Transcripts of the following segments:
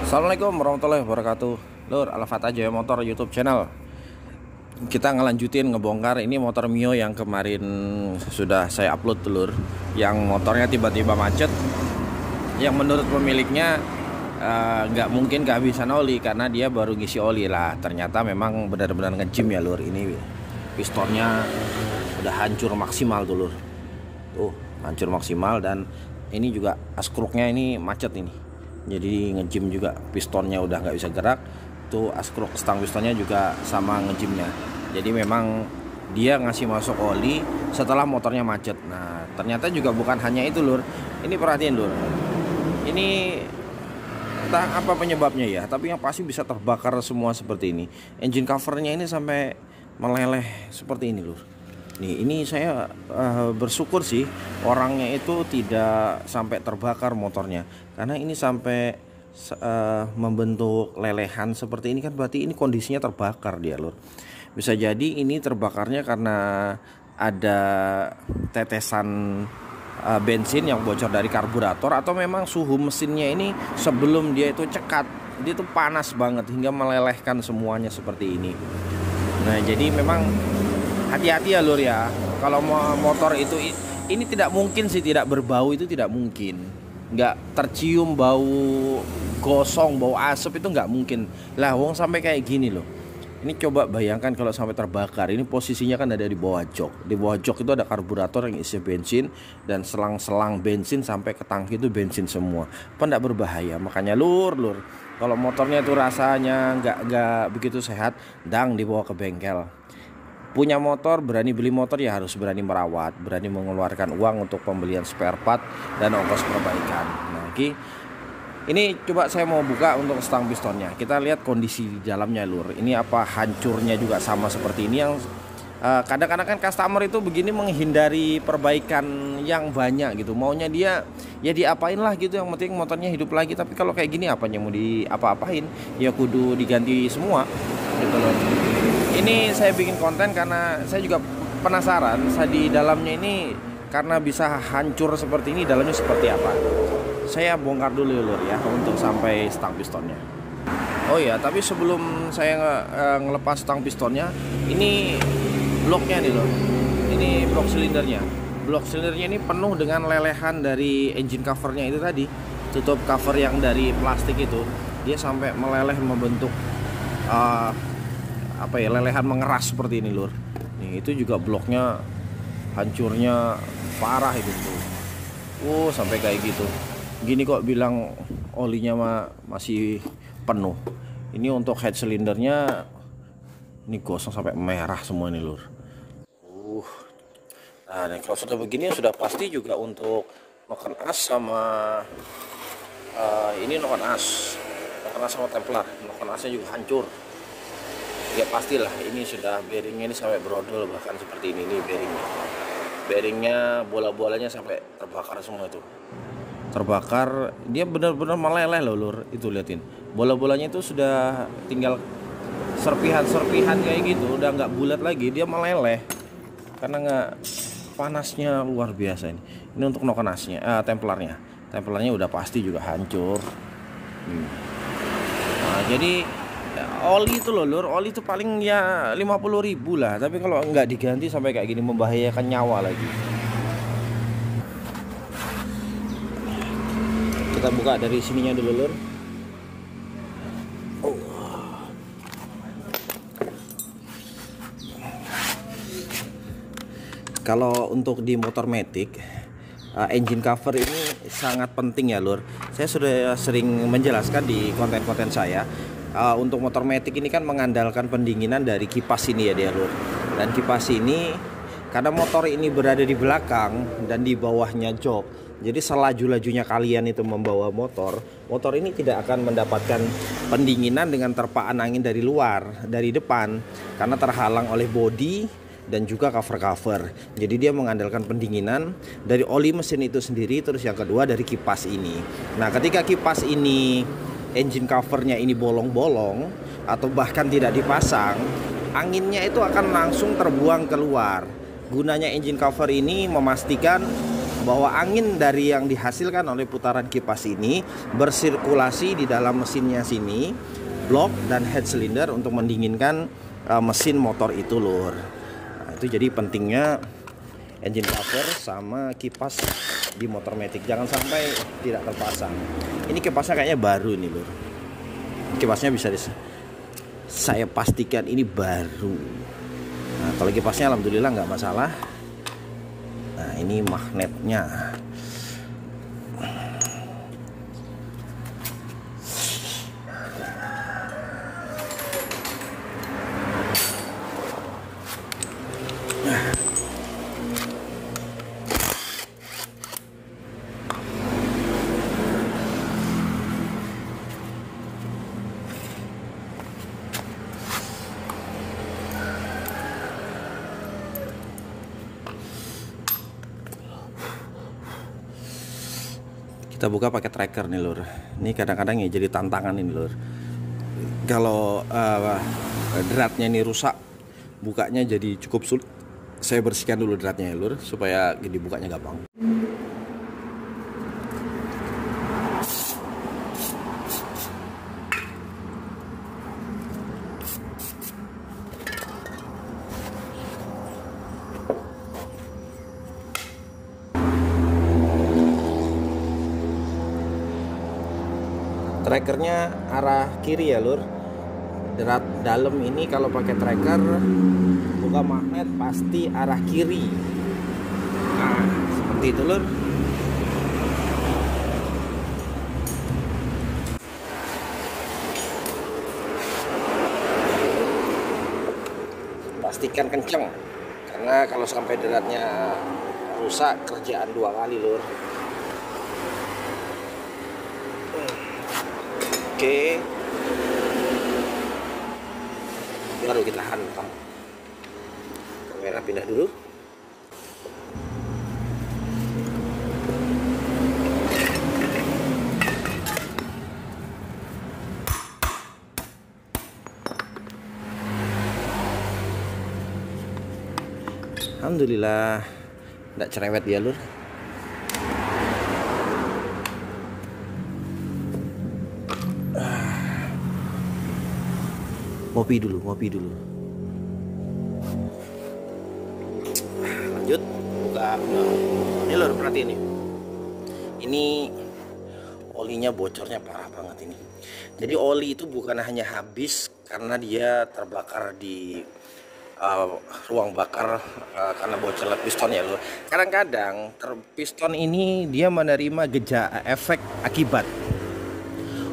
Assalamualaikum warahmatullahi wabarakatuh. Lur, Alfat aja ya motor YouTube channel. Kita ngelanjutin ngebongkar ini motor Mio yang kemarin sudah saya upload tuh, Lur. Yang motornya tiba-tiba macet. Yang menurut pemiliknya nggak mungkin kehabisan oli karena dia baru ngisi oli lah. Ternyata memang benar-benar nge-gym ya, Lur. Ini pistonnya udah hancur maksimal tuh, Lur. Tuh, hancur maksimal dan ini juga askruknya ini macet ini. Jadi ngejim juga pistonnya udah nggak bisa gerak. Tuh askruk stang pistonnya juga sama ngejimnya. Jadi memang dia ngasih masuk oli setelah motornya macet. Nah ternyata juga bukan hanya itu, Lur. Ini perhatiin, Lur. Ini entah apa penyebabnya ya, tapi yang pasti bisa terbakar semua seperti ini. Engine covernya ini sampai meleleh seperti ini, Lur. Nih, ini saya bersyukur sih orangnya itu tidak sampai terbakar motornya, karena ini sampai membentuk lelehan seperti ini kan berarti ini kondisinya terbakar dia, Lur. Bisa jadi ini terbakarnya karena ada tetesan bensin yang bocor dari karburator, atau memang suhu mesinnya ini sebelum dia itu cekat, dia itu panas banget hingga melelehkan semuanya seperti ini. Nah, jadi memang hati-hati ya, Lur ya. Kalau motor itu ini tidak mungkin sih tidak berbau, itu tidak mungkin. Nggak tercium bau gosong, bau asap itu nggak mungkin. Lah wong sampai kayak gini loh. Ini coba bayangkan kalau sampai terbakar. Ini posisinya kan ada di bawah jok. Di bawah jok itu ada karburator yang isi bensin dan selang-selang bensin sampai ke tangki itu bensin semua. Apa nggak berbahaya? Makanya Lur, kalau motornya itu rasanya nggak begitu sehat, dang dibawa ke bengkel. Punya motor, berani beli motor ya harus berani merawat, berani mengeluarkan uang untuk pembelian spare part dan ongkos perbaikan. Nah, ini coba saya mau buka untuk stang pistonnya. Kita lihat kondisi di dalamnya, Lur. Ini apa hancurnya juga sama seperti ini. Yang kadang-kadang kan customer itu begini menghindari perbaikan yang banyak gitu. Maunya dia ya diapain lah gitu, yang penting motornya hidup lagi. Tapi kalau kayak gini apanya mau diapa-apain, ya kudu diganti semua gitu loh. Ini saya bikin konten karena saya juga penasaran saya di dalamnya ini, karena bisa hancur seperti ini, dalamnya seperti apa. Saya bongkar dulu, Lur ya, untuk sampai stang pistonnya. Oh ya, tapi sebelum saya ngelepas stang pistonnya, ini bloknya nih, Lur. Ini blok silindernya. Blok silindernya ini penuh dengan lelehan dari engine covernya itu tadi. Tutup cover yang dari plastik itu, dia sampai meleleh membentuk lelehan mengeras seperti ini, Lur. Nih, itu juga bloknya hancurnya parah itu tuh. Sampai kayak gitu. Gini kok bilang olinya masih penuh. Ini untuk head silindernya ini gosong sampai merah semua nih, Lur. Nah, kalau sudah begini sudah pasti juga untuk noken as sama ini noken as sama templar. Noken asnya juga hancur. Ya pastilah ini sudah bearingnya ini sampai brodol, bahkan seperti ini nih bearingnya bola-bolanya sampai terbakar semua itu. Terbakar, dia benar-benar meleleh loh, Lur. Itu liatin, bola-bolanya itu sudah tinggal serpihan-serpihan kayak gitu, udah nggak bulat lagi, dia meleleh karena nggak panasnya luar biasa ini. Ini untuk noken asnya, templarnya udah pasti juga hancur. Nah, jadi oli itu loh, Lur, oli itu paling ya 50.000 lah, tapi kalau nggak diganti sampai kayak gini membahayakan nyawa lagi. Kita buka dari sininya dulu, Lur. Kalau untuk di motor Matic, engine cover ini sangat penting ya, Lur. Saya sudah sering menjelaskan di konten-konten saya. Untuk motor Matic ini kan mengandalkan pendinginan dari kipas ini ya dia, Lur. Dan kipas ini karena motor ini berada di belakang dan di bawahnya jok, jadi selaju-lajunya kalian itu membawa motor ini tidak akan mendapatkan pendinginan dengan terpaan angin dari luar, dari depan, karena terhalang oleh bodi dan juga cover. Jadi dia mengandalkan pendinginan dari oli mesin itu sendiri, terus yang kedua dari kipas ini. Nah, ketika kipas ini engine covernya ini bolong-bolong atau bahkan tidak dipasang, anginnya itu akan langsung terbuang keluar. Gunanya engine cover ini memastikan bahwa angin dari yang dihasilkan oleh putaran kipas ini bersirkulasi di dalam mesinnya sini, blok dan head cylinder untuk mendinginkan mesin motor itu, Lur. Nah, itu jadi pentingnya engine cover sama kipas di motor matic, jangan sampai tidak terpasang. Ini kipasnya kayaknya baru nih, Lur. Kipasnya bisa saya pastikan ini baru. Nah, kalau kipasnya alhamdulillah nggak masalah. Nah, ini magnetnya. Kita buka pakai tracker nih, Lur. Ini kadang-kadang ya jadi tantangan ini, Lur. Kalau dratnya ini rusak, bukanya jadi cukup sulit. Saya bersihkan dulu dratnya ya, Lur, supaya dibukanya gampang. Trackernya arah kiri ya, Lur. Drat dalam ini kalau pakai tracker buka magnet pasti arah kiri. Nah, seperti itu, Lur. Pastikan kenceng, karena kalau sampai dratnya rusak kerjaan 2 kali, Lur. Oke, baru kita hantam. Kamera pindah dulu. Alhamdulillah tidak cerewet dia, Lur. Ngopi dulu. Lanjut, buka. Ini, Lur, perhatiin nih. Ini olinya bocornya parah banget ini. Jadi oli itu bukan hanya habis karena dia terbakar di ruang bakar karena bocor piston ya, Lur. Kadang-kadang piston ini dia menerima efek akibat.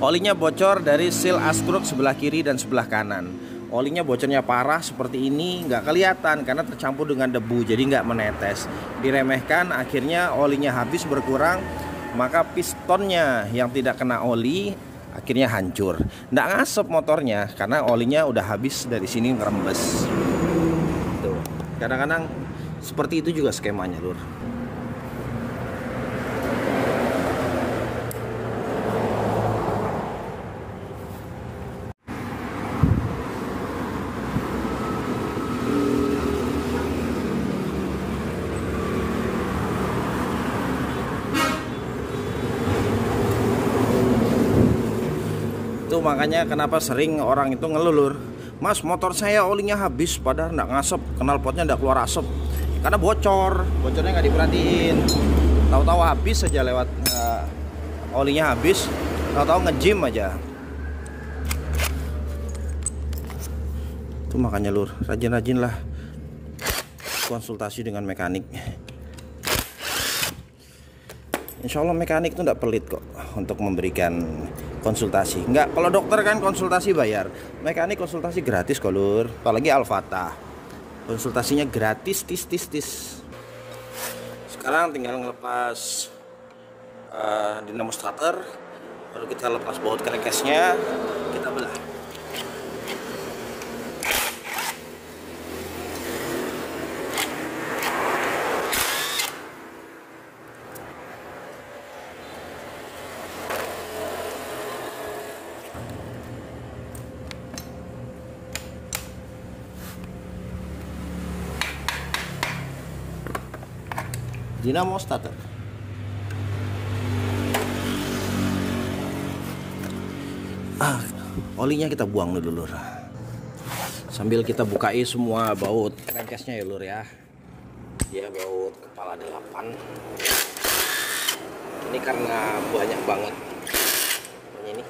Olinya bocor dari seal askruk sebelah kiri dan sebelah kanan. Olinya bocornya parah seperti ini, nggak kelihatan karena tercampur dengan debu, jadi nggak menetes. Diremehkan, akhirnya olinya habis berkurang, maka pistonnya yang tidak kena oli akhirnya hancur. Nggak ngasep motornya karena olinya udah habis dari sini ngerembes. Tuh, kadang-kadang seperti itu juga skemanya, Lur. Itu makanya kenapa sering orang itu ngeluh, Lur. Mas, motor saya olinya habis, padahal nggak ngasep, knalpotnya nggak keluar asap karena bocornya nggak diperhatiin. Tahu-tahu habis saja lewat olinya habis, tahu-tahu nge-gym aja. Itu makanya, Lur, rajin-rajinlah konsultasi dengan mekanik. Insya Allah mekanik itu nggak pelit kok untuk memberikan konsultasi. Nggak, kalau dokter kan konsultasi bayar, mekanik konsultasi gratis kok, Lur. Apalagi Alfata, konsultasinya gratis, tis. Sekarang tinggal ngelepas dinamo starter, baru kita lepas baut crankcase-nya, kita belah. Dinamo starter. Ah, olinya kita buang dulu lur. Sambil kita bukai semua baut crankcase-nya ya lur ya. Dia baut kepala 8. Ini karena banyak banget ini,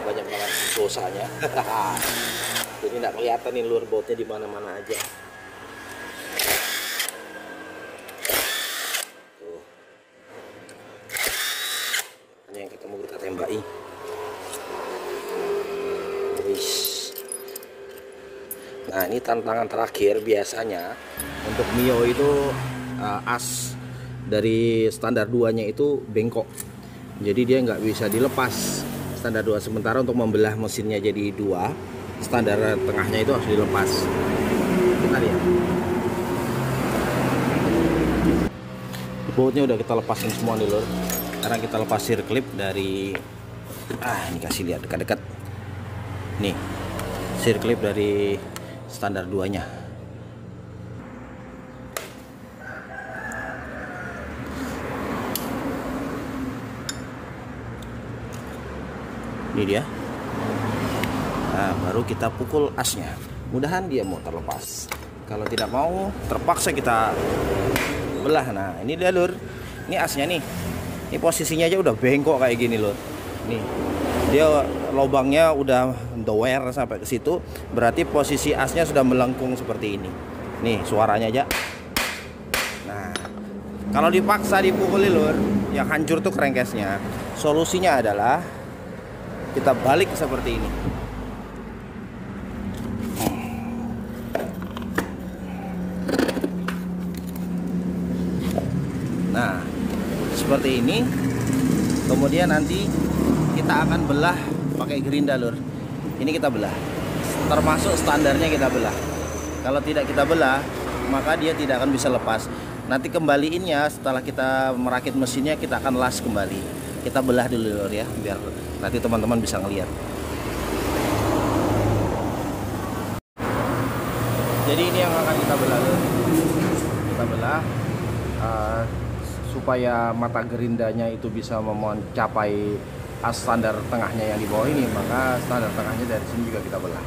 banyak banget dosanya. Jadi nggak kelihatan nih lur bautnya di mana-mana aja. Tuh. Ini yang ketemu kita tembaki. Nah ini tantangan terakhir biasanya untuk Mio itu as dari standar 2-nya itu bengkok, jadi dia nggak bisa dilepas standar 2. Sementara untuk membelah mesinnya jadi 2, standar tengahnya itu harus dilepas. Kita lihat bautnya udah kita lepasin semua nih lur. Sekarang kita lepas sear clip dari ini kasih lihat dekat-dekat nih, sear clip dari standar 2-nya. Ini dia. Nah, baru kita pukul asnya. Mudahan dia mau terlepas. Kalau tidak mau, terpaksa kita belah. Nah, ini dia lur. Ini asnya nih. Ini posisinya aja udah bengkok kayak gini lur. Nih. Dia lubangnya udah doer sampai ke situ, berarti posisi asnya sudah melengkung seperti ini. Nih suaranya aja. Nah, kalau dipaksa dipukuli lur, yang hancur tuh crankcase-nya. Solusinya adalah kita balik seperti ini. Nah, seperti ini. Kemudian nanti kita akan belah pakai gerinda lur. Ini kita belah, termasuk standarnya kita belah. Kalau tidak kita belah, maka dia tidak akan bisa lepas. Nanti kembaliinnya setelah kita merakit mesinnya, kita akan las kembali. Kita belah dulu lur ya, biar nanti teman-teman bisa ngelihat. Jadi ini yang akan kita belah lur. Kita belah supaya mata gerindanya itu bisa mencapai as standar tengahnya yang di bawah ini, maka standar tengahnya dari sini juga kita belah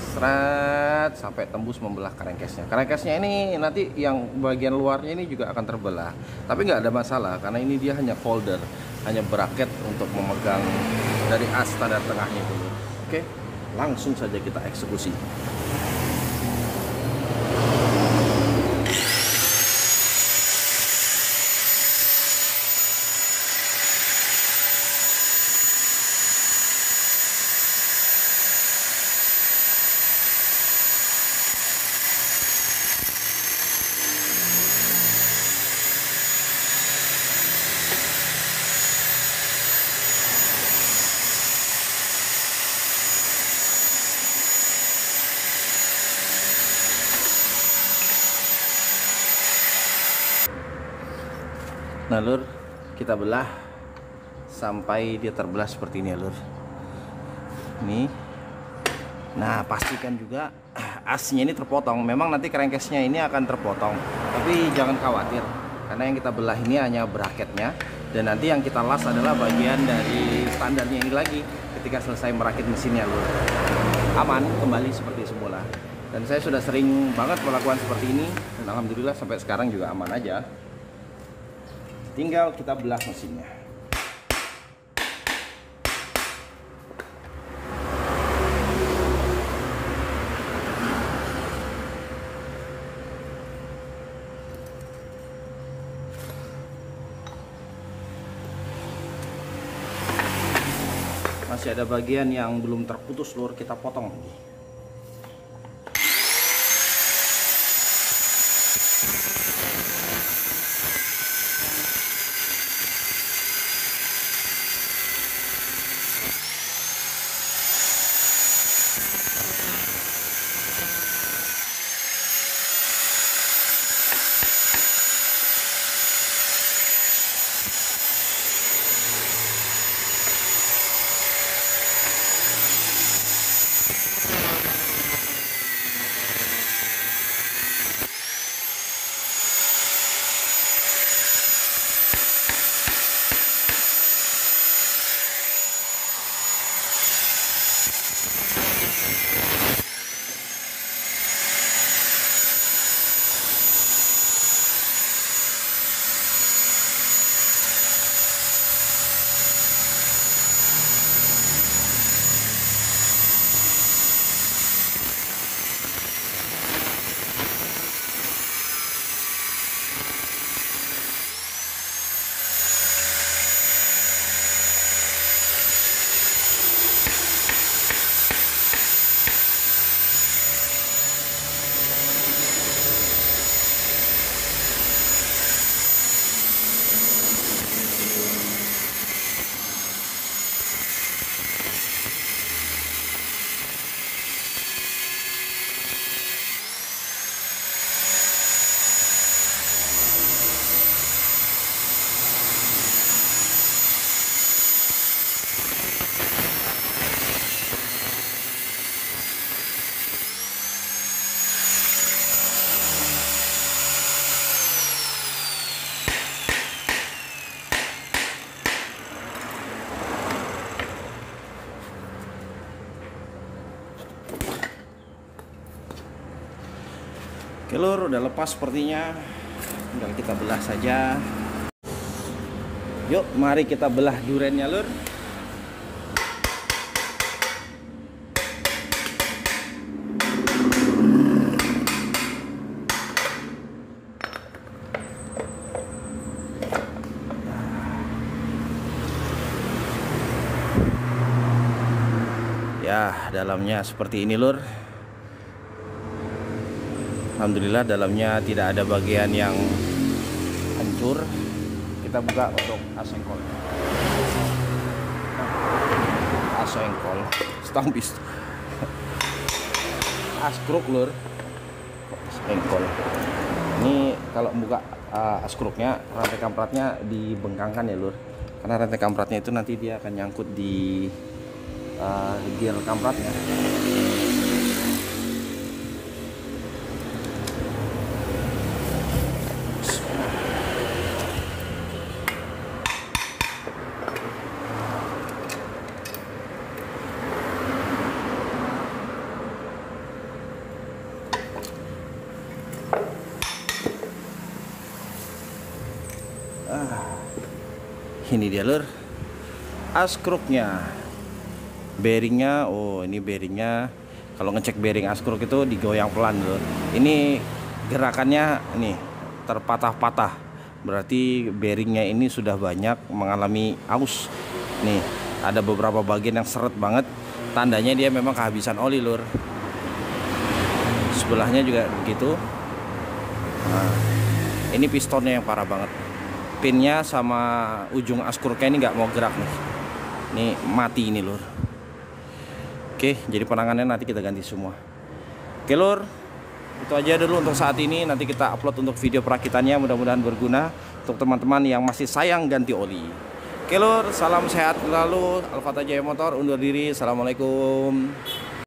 seret sampai tembus membelah crankcase-nya. Crankcase-nya ini nanti yang bagian luarnya ini juga akan terbelah, tapi nggak ada masalah karena ini dia hanya folder, hanya bracket untuk memegang dari as standar tengahnya dulu. Oke, langsung saja kita eksekusi. Nah lur, kita belah sampai dia terbelah seperti ini ya lur. Nih. Nah pastikan juga asnya ini terpotong. Memang nanti crankcase-nya ini akan terpotong, tapi jangan khawatir karena yang kita belah ini hanya bracketnya, dan nanti yang kita las adalah bagian dari standarnya ini lagi ketika selesai merakit mesinnya lur. Aman kembali seperti semula. Dan saya sudah sering banget melakukan seperti ini, dan alhamdulillah sampai sekarang juga aman aja. Tinggal kita belah mesinnya. Masih ada bagian yang belum terputus lur, kita potong. Oke lur, udah lepas sepertinya. Tinggal kita belah saja. Yuk, mari kita belah durennya lur. Ya, dalamnya seperti ini lur. Alhamdulillah dalamnya tidak ada bagian yang hancur. Kita buka untuk asengkol. Asengkol, stampis. Askruk lur. Asengkol. Ini kalau buka askruknya, rantai kampratnya dibengkangkan ya lur. Karena rantai kampratnya itu nanti dia akan nyangkut di gear kampratnya. Ini dia lur, askruknya, bearingnya. Oh, ini bearingnya. Kalau ngecek bearing askruk itu digoyang pelan lur. Ini gerakannya nih terpatah-patah, berarti bearingnya ini sudah banyak mengalami aus. Nih ada beberapa bagian yang seret banget, tandanya dia memang kehabisan oli lur. Sebelahnya juga begitu. Nah, ini pistonnya yang parah banget. Pinnya sama ujung askruknya ini nggak mau gerak nih. Ini mati ini lur. Oke, jadi penangannya nanti kita ganti semua. Oke lur, itu aja dulu untuk saat ini. Nanti kita upload untuk video perakitannya, mudah-mudahan berguna untuk teman-teman yang masih sayang ganti oli. Oke lur, salam sehat selalu. Alfata Jaya Motor undur diri. Assalamualaikum.